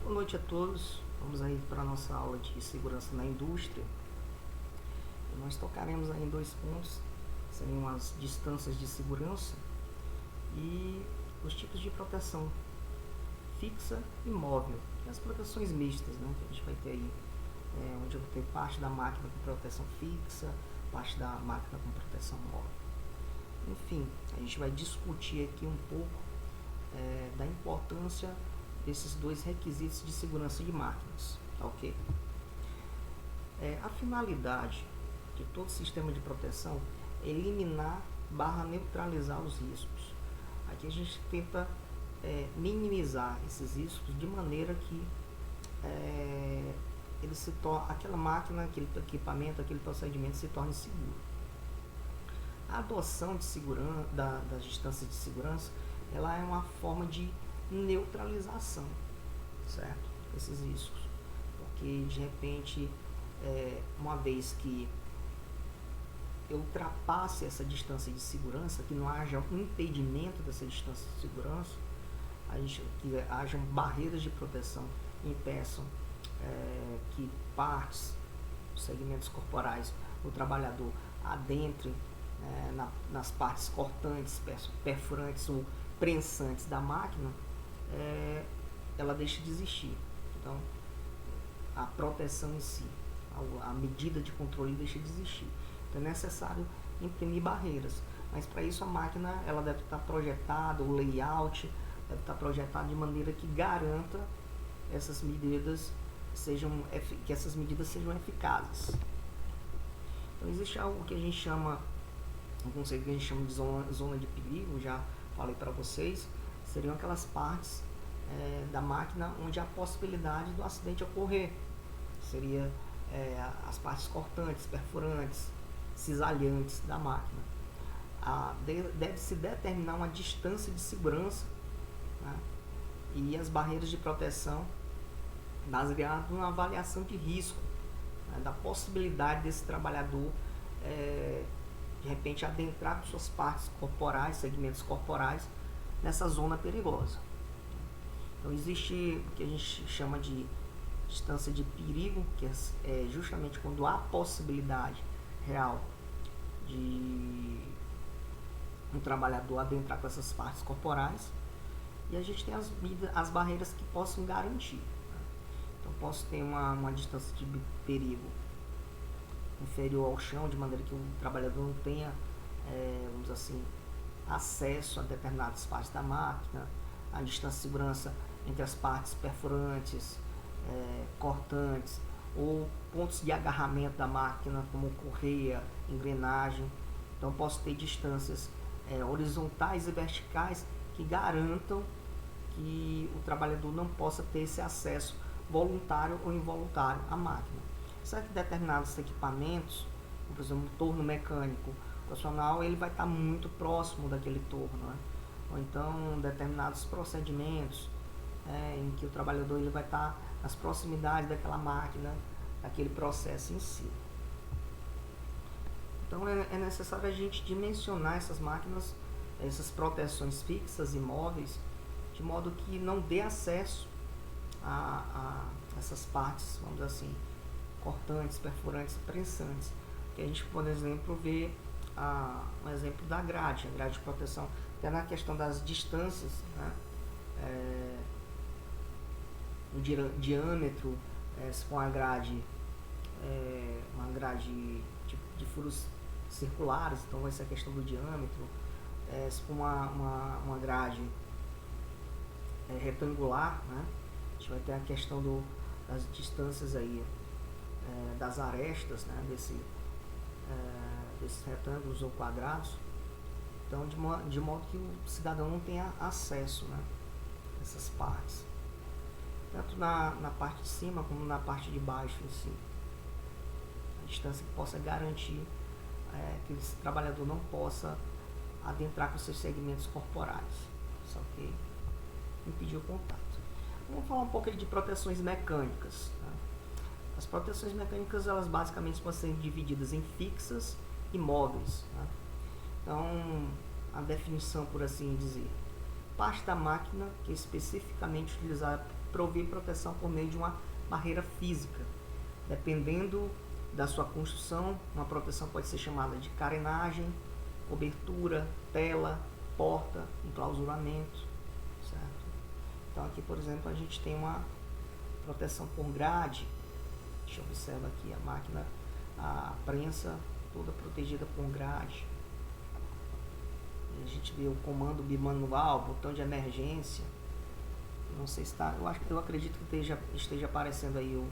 Boa noite a todos. Vamos aí para a nossa aula de segurança na indústria. E nós tocaremos aí em dois pontos, seriam as distâncias de segurança e os tipos de proteção fixa e móvel, e as proteções mistas, né, que a gente vai ter aí, onde eu vou ter parte da máquina com proteção fixa, parte da máquina com proteção móvel. Enfim, a gente vai discutir aqui um pouco da importância desses dois requisitos de segurança de máquinas, tá ok? A finalidade de todo sistema de proteção é eliminar / neutralizar os riscos. Aqui a gente tenta minimizar esses riscos de maneira que ele se torne, aquela máquina, aquele equipamento, aquele procedimento se torne seguro. A adoção de segurança, das distâncias de segurança, ela é uma forma de neutralização, certo? Esses riscos, porque de repente, uma vez que eu ultrapasse essa distância de segurança, que não haja um impedimento dessa distância de segurança, que hajam barreiras de proteção que impeçam que partes, segmentos corporais do trabalhador adentrem nas partes cortantes, perfurantes ou prensantes da máquina, ela deixa de existir. Então, a proteção em si, a medida de controle deixa de existir. Então, é necessário imprimir barreiras, mas para isso a máquina ela deve estar projetada, o layout deve estar projetado de maneira que garanta essas medidas que essas medidas sejam eficazes. Então, existe algo que a gente chama, um conceito que a gente chama de zona de perigo, já falei para vocês, seriam aquelas partes da máquina onde há possibilidade do acidente ocorrer. Seria as partes cortantes, perfurantes, cisalhantes da máquina. Deve-se determinar uma distância de segurança, né, e as barreiras de proteção baseadas numa avaliação de risco, né, da possibilidade desse trabalhador de repente adentrar com suas partes corporais, segmentos corporais, nessa zona perigosa. Então existe o que a gente chama de distância de perigo, que é justamente quando há possibilidade real de um trabalhador adentrar com essas partes corporais, e a gente tem as barreiras que possam garantir. Então posso ter uma distância de perigo inferior ao chão, de maneira que o trabalhador não tenha, vamos dizer assim, acesso a determinadas partes da máquina, a distância de segurança entre as partes perfurantes, cortantes, ou pontos de agarramento da máquina, como correia, engrenagem. Então posso ter distâncias horizontais e verticais que garantam que o trabalhador não possa ter esse acesso voluntário ou involuntário à máquina. Certo que determinados equipamentos, por exemplo, um torno mecânico profissional, ele vai estar muito próximo daquele torno, né? Ou então determinados procedimentos em que o trabalhador ele vai estar nas proximidades daquela máquina, daquele processo em si. Então é necessário a gente dimensionar essas máquinas, essas proteções fixas e móveis, de modo que não dê acesso a essas partes, vamos dizer assim, cortantes, perfurantes, prensantes. Que a gente, por exemplo, vê um exemplo da grade, a grade de proteção, até na questão das distâncias, né? O diâmetro, se for uma grade de furos circulares, então vai ser a questão do diâmetro. Se for uma grade retangular, né? A gente vai ter a questão das distâncias aí, das arestas, né, desses retângulos ou quadrados. Então, de modo que o cidadão não tenha acesso, né, a essas partes, tanto na parte de cima como na parte de baixo em si. A distância que possa garantir que esse trabalhador não possa adentrar com seus segmentos corporais, só que impedir o contato. Vamos falar um pouco de proteções mecânicas, tá? As proteções mecânicas, elas basicamente podem ser divididas em fixas e móveis, tá? Então, a definição, por assim dizer, parte da máquina que é especificamente utilizada para prover proteção por meio de uma barreira física. Dependendo da sua construção, uma proteção pode ser chamada de carenagem, cobertura, tela, porta, enclausuramento, certo? Então aqui, por exemplo, a gente tem uma proteção por grade. Deixa eu observar aqui a máquina, a prensa toda protegida por grade. A gente vê o comando bimanual, botão de emergência. Não sei se está, eu acredito que esteja aparecendo aí o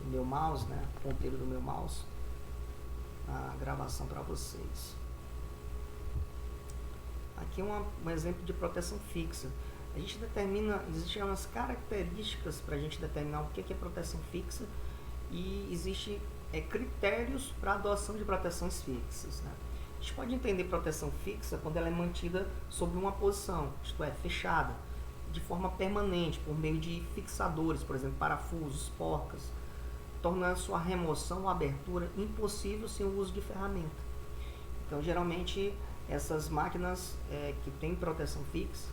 meu mouse, né? O ponteiro do meu mouse, a gravação para vocês. Aqui um exemplo de proteção fixa. A gente determina, existem umas características para a gente determinar o que é proteção fixa e existe critérios para a adoção de proteções fixas, né? A gente pode entender proteção fixa quando ela é mantida sob uma posição, isto é, fechada, de forma permanente, por meio de fixadores, por exemplo, parafusos, porcas, tornando sua remoção ou abertura impossível sem o uso de ferramenta. Então, geralmente, essas máquinas que têm proteção fixa,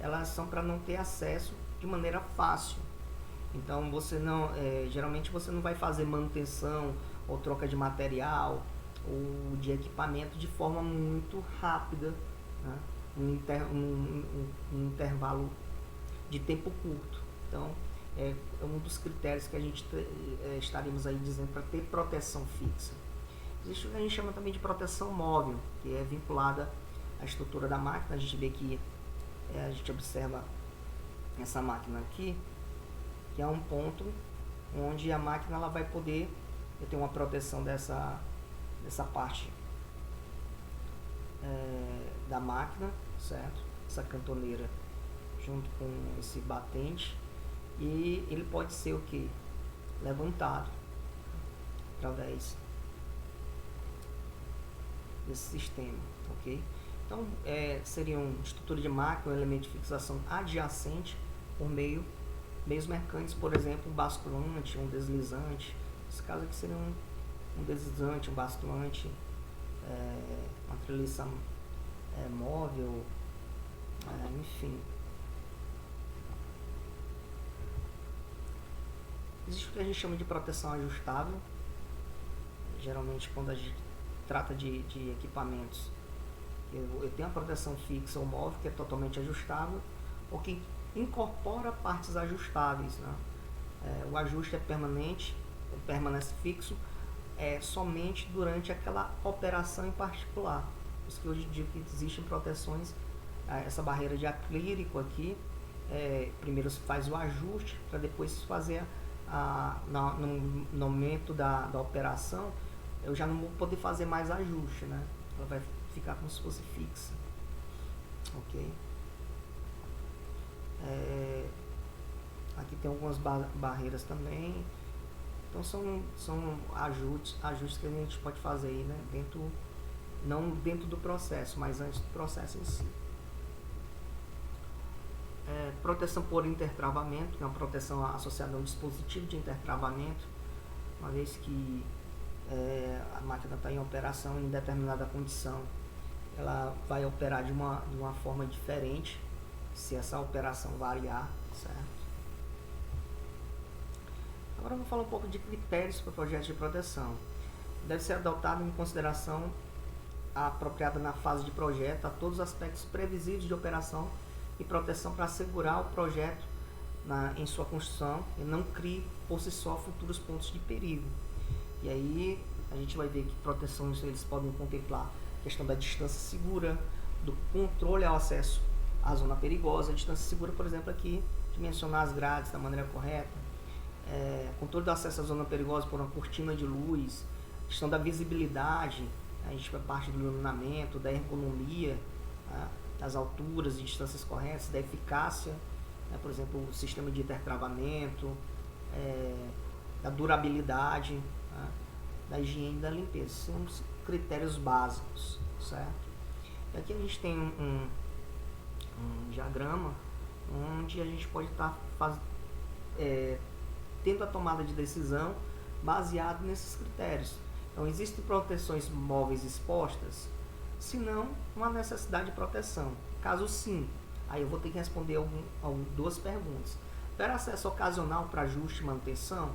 elas são para não ter acesso de maneira fácil. Então, geralmente você não vai fazer manutenção ou troca de material ou de equipamento de forma muito rápida, né? Um intervalo de tempo curto. Então, é um dos critérios que a gente estaríamos aí dizendo para ter proteção fixa. Existe o que a gente chama também de proteção móvel, que é vinculada à estrutura da máquina. A gente vê que a gente observa essa máquina aqui, que é um ponto onde a máquina ela vai poder ter uma proteção dessa parte da máquina, certo? Essa cantoneira junto com esse batente, e ele pode ser o que? Levantado através desse sistema, ok? Então, seria uma estrutura de máquina, um elemento de fixação adjacente por meios mecânicos, por exemplo, um basculante, um deslizante. Nesse caso aqui seria um deslizante, um basculante, uma treliça móvel, enfim. Existe o que a gente chama de proteção ajustável. Geralmente, quando a gente trata de equipamentos, eu tenho a proteção fixa ou móvel, que é totalmente ajustável, ou que incorpora partes ajustáveis, né? O ajuste é permanente, permanece fixo somente durante aquela operação em particular. Por isso que hoje em dia existem proteções, essa barreira de acrílico aqui, primeiro se faz o ajuste, para depois fazer no momento da operação, eu já não vou poder fazer mais ajuste, né? Ela vai ficar como se fosse fixa, ok? Aqui tem algumas barreiras também. Então são ajustes que a gente pode fazer aí, né? Não dentro do processo, mas antes do processo em si. Proteção por intertravamento, que é uma proteção associada a um dispositivo de intertravamento, uma vez que a máquina está em operação em determinada condição, ela vai operar de uma forma diferente se essa operação variar, certo? Agora eu vou falar um pouco de critérios para projetos de proteção. Deve ser adotado em consideração apropriada na fase de projeto a todos os aspectos previsíveis de operação e proteção para assegurar o projeto em sua construção e não crie por si só futuros pontos de perigo. E aí a gente vai ver que proteções eles podem contemplar a questão da distância segura, do controle ao acesso à zona perigosa. A distância segura, por exemplo, aqui, dimensionar as grades da maneira correta, controle do acesso à zona perigosa por uma cortina de luz, questão da visibilidade, a gente vai parte do iluminamento, da ergonomia, das alturas e distâncias corretas, da eficácia, por exemplo, o sistema de intertravamento, da durabilidade, da higiene e da limpeza. São os critérios básicos, certo? E aqui a gente tem um diagrama onde a gente pode estar tendo a tomada de decisão baseado nesses critérios. Então, existem proteções móveis expostas? Se não, uma necessidade de proteção. Caso sim, Aí eu vou ter que responder duas perguntas. Haverá acesso ocasional para ajuste e manutenção?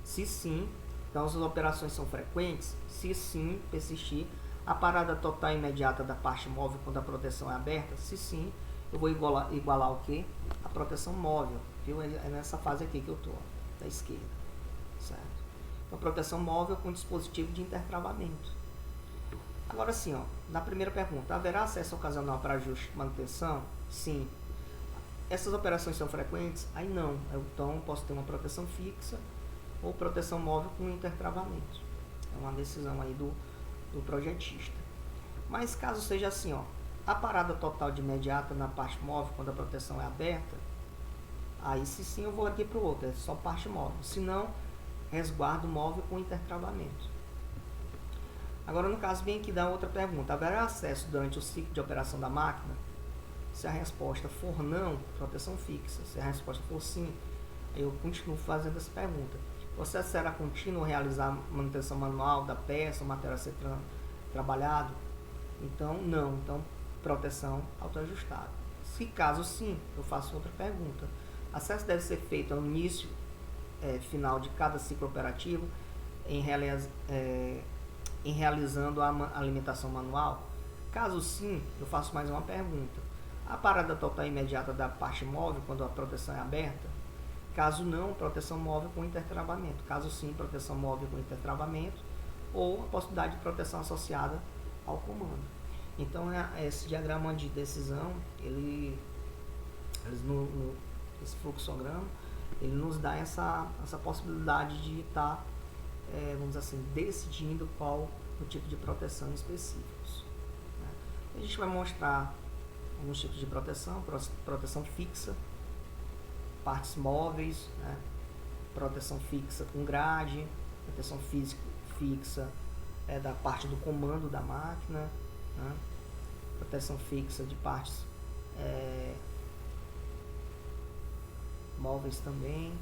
Se sim, então as operações são frequentes? Se sim, persistir. A parada total imediata da parte móvel quando a proteção é aberta? Se sim, eu vou igualar o quê? A proteção móvel, viu? É nessa fase aqui que eu estou, da esquerda, certo? Então, proteção móvel com dispositivo de intertravamento. Agora sim, ó, na primeira pergunta, haverá acesso ocasional para ajuste e manutenção? Sim. Essas operações são frequentes? Aí não. Então, posso ter uma proteção fixa ou proteção móvel com intertravamento. É uma decisão aí do projetista. Mas caso seja assim, ó, a parada total de imediata na parte móvel quando a proteção é aberta, aí se sim eu vou aqui para o outro, é só parte móvel. Se não, resguardo móvel com intertravamento. Agora no caso vem aqui da outra pergunta, haverá acesso durante o ciclo de operação da máquina? Se a resposta for não, proteção fixa. Se a resposta for sim, eu continuo fazendo essa pergunta. O processo será contínuo realizar manutenção manual da peça, o material a ser trabalhado? Então, não. Então, proteção autoajustada. Se caso sim, eu faço outra pergunta. Acesso deve ser feito no início final de cada ciclo operativo em realizando a alimentação manual? Caso sim, eu faço mais uma pergunta. A parada total imediata da parte móvel quando a proteção é aberta? Caso não, proteção móvel com intertravamento. Caso sim, proteção móvel com intertravamento ou a possibilidade de proteção associada ao comando. Então, esse diagrama de decisão, esse fluxograma, ele nos dá essa possibilidade de estar, vamos dizer assim, decidindo qual o tipo de proteção específicos. Né? A gente vai mostrar alguns tipos de proteção fixa, partes móveis, né? Proteção fixa com grade, proteção fixa da parte do comando da máquina, né? Proteção fixa de partes móveis também,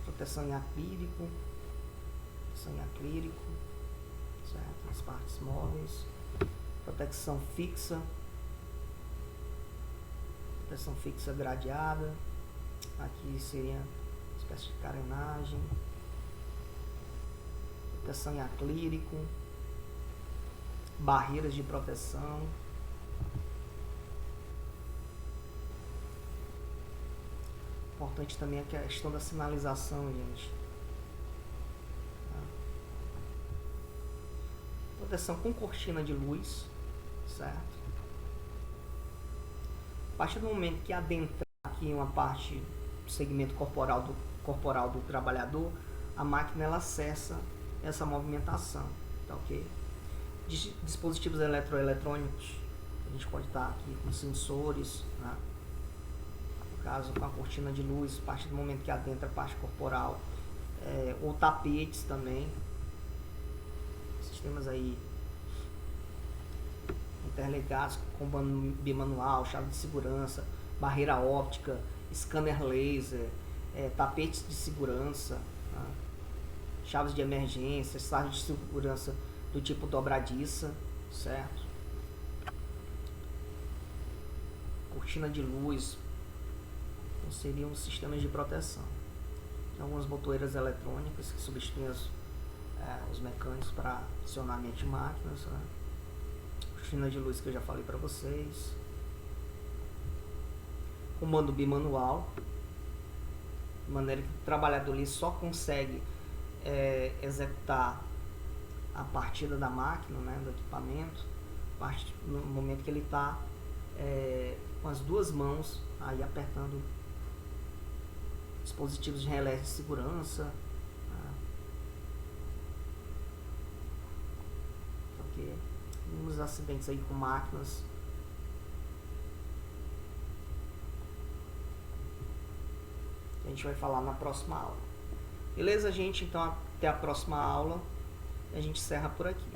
proteção em acrílico, certo? As partes móveis, proteção fixa gradeada, aqui seria uma espécie de carenagem, proteção em acrílico, barreiras de proteção, importante também a questão da sinalização, gente. Proteção com cortina de luz, certo? A partir do momento que adentrar aqui uma parte do segmento corporal do trabalhador, a máquina ela acessa essa movimentação, tá ok? Dispositivos eletroeletrônicos, a gente pode estar aqui com sensores, né? No caso com a cortina de luz, a partir do momento que adentra a parte corporal, ou tapetes também, sistemas aí interligados com comando bimanual, chave de segurança, barreira óptica, scanner laser, tapetes de segurança, tá? Chaves de emergência, chaves de segurança do tipo dobradiça, certo? Cortina de luz, então seriam sistemas de proteção. Tem algumas botoeiras eletrônicas que substituem os mecânicos para acionamento de máquinas, né? Cortina de luz que eu já falei para vocês. Comando bimanual, de maneira que o trabalhador ali só consegue executar a partida da máquina, né, do equipamento, no momento que ele está com as duas mãos aí apertando dispositivos de relé de segurança, né? Okay. Uns acidentes aí com máquinas. A gente vai falar na próxima aula. Beleza, gente? Então, até a próxima aula. A gente encerra por aqui.